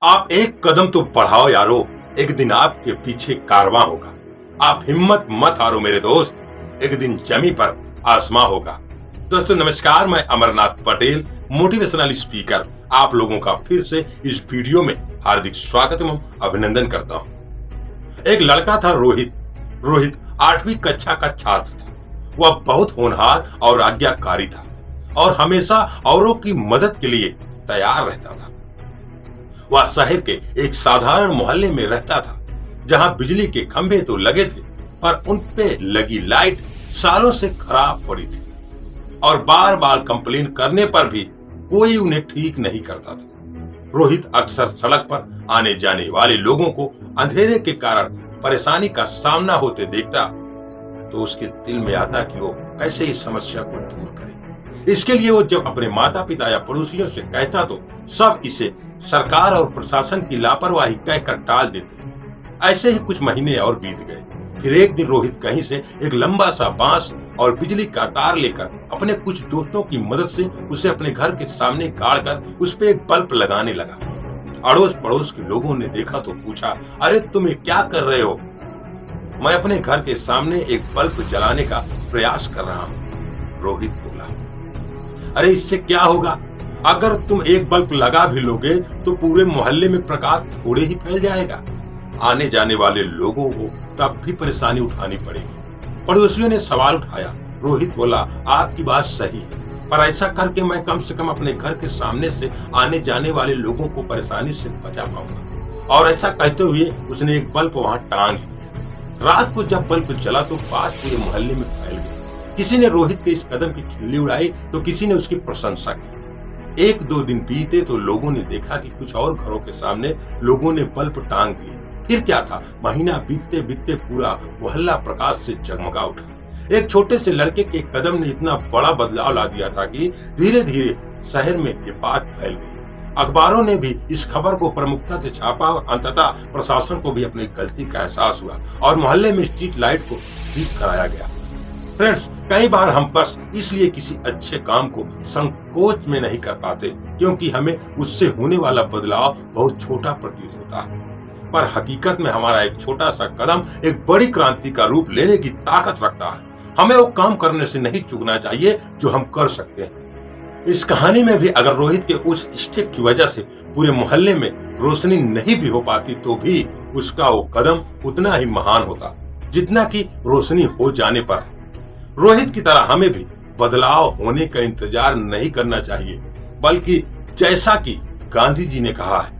आप एक कदम तो बढ़ाओ यारो, एक दिन आपके पीछे कारवां होगा। आप हिम्मत मत हारो मेरे दोस्त, एक दिन जमी पर आसमां होगा। दोस्तों नमस्कार, मैं अमरनाथ पटेल, मोटिवेशनल स्पीकर, आप लोगों का फिर से इस वीडियो में हार्दिक स्वागत एवं अभिनंदन करता हूं। एक लड़का था रोहित 8वीं कक्षा का छात्र था। वह बहुत होनहार और आज्ञाकारी था और हमेशा औरों की मदद के लिए तैयार रहता था। वह शहर के एक साधारण मोहल्ले में रहता था, जहां बिजली के खंभे तो लगे थे, पर उन पे लगी लाइट सालों से खराब पड़ी थी और बार बार कंप्लेन करने पर भी कोई उन्हें ठीक नहीं करता था। रोहित अक्सर सड़क पर आने जाने वाले लोगों को अंधेरे के कारण परेशानी का सामना होते देखता तो उसके दिल में आता कि वो कैसे इस समस्या को दूर करे। इसके लिए वो जब अपने माता पिता या पड़ोसियों से कहता तो सब इसे सरकार और प्रशासन की लापरवाही कहकर टाल देते। ऐसे ही कुछ महीने और बीत गए। फिर एक दिन रोहित कहीं से एक लंबा सा बांस और बिजली का तार लेकर अपने कुछ दोस्तों की मदद से उसे अपने घर के सामने गाड़कर उस पे एक बल्ब लगाने लगा। अड़ोस पड़ोस के लोगों ने देखा तो पूछा, अरे तुम ये क्या कर रहे हो? मैं अपने घर के सामने एक बल्ब जलाने का प्रयास कर रहा हूँ, रोहित बोला। अरे इससे क्या होगा? अगर तुम एक बल्ब लगा भी लोगे तो पूरे मोहल्ले में प्रकाश थोड़े ही फैल जाएगा। आने जाने वाले लोगों को तब भी परेशानी उठानी पड़ेगी। पड़ोसियों ने सवाल उठाया। रोहित बोला, आपकी बात सही है, पर ऐसा करके मैं कम से कम अपने घर के सामने से आने जाने वाले लोगों को परेशानी से बचा पाऊंगा। और ऐसा कहते हुए उसने एक बल्ब वहां टांग दिया। रात को जब बल्ब जला तो बात पूरे मोहल्ले में फैल गई। किसी ने रोहित के इस कदम की खिल्ली उड़ाई तो किसी ने उसकी प्रशंसा की। एक दो दिन बीते तो लोगों ने देखा कि कुछ और घरों के सामने लोगों ने बल्ब टांग दिए। फिर क्या था, महीना बीतते बीतते पूरा मोहल्ला प्रकाश से जगमगा उठा। एक छोटे से लड़के के कदम ने इतना बड़ा बदलाव ला दिया था कि धीरे धीरे शहर में ये बात फैल गई। अखबारों ने भी इस खबर को प्रमुखता से छापा और अंततः प्रशासन को भी अपनी गलती का एहसास हुआ और मोहल्ले में स्ट्रीट लाइट को ठीक कराया गया। फ्रेंड्स, कई बार हम बस इसलिए किसी अच्छे काम को संकोच में नहीं कर पाते क्योंकि हमें उससे होने वाला बदलाव बहुत छोटा प्रतीत होता है, पर हकीकत में हमारा एक छोटा सा कदम एक बड़ी क्रांति का रूप लेने की ताकत रखता है। हमें वो काम करने से नहीं चूकना चाहिए जो हम कर सकते हैं। इस कहानी में भी अगर रोहित के उस स्टेप की वजह से पूरे मोहल्ले में रोशनी नहीं भी हो पाती तो भी उसका वो कदम उतना ही महान होता जितना कि रोशनी हो जाने पर है। रोहित की तरह हमें भी बदलाव होने का इंतजार नहीं करना चाहिए, बल्कि जैसा कि गांधी जी ने कहा है,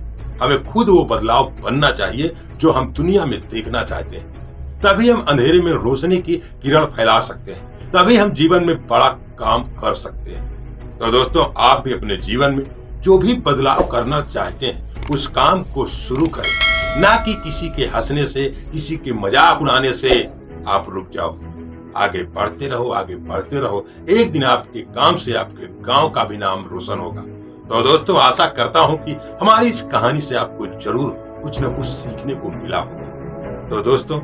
हमें खुद वो बदलाव बनना चाहिए जो हम दुनिया में देखना चाहते हैं। तभी हम अंधेरे में रोशनी की किरण फैला सकते हैं, तभी हम जीवन में बड़ा काम कर सकते हैं। तो दोस्तों, आप भी अपने जीवन में जो भी बदलाव करना चाहते हैं उस काम को शुरू करें, ना कि किसी के हंसने से, किसी के मजाक उड़ाने से आप रुक जाओ। आगे बढ़ते रहो, आगे बढ़ते रहो। एक दिन आपके काम से आपके गांव का भी नाम रोशन होगा। तो दोस्तों, आशा करता हूं कि हमारी इस कहानी से आपको जरूर कुछ न कुछ सीखने को मिला होगा। तो दोस्तों,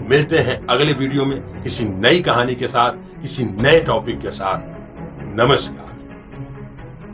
मिलते हैं अगले वीडियो में किसी नई कहानी के साथ, किसी नए टॉपिक के साथ। नमस्कार।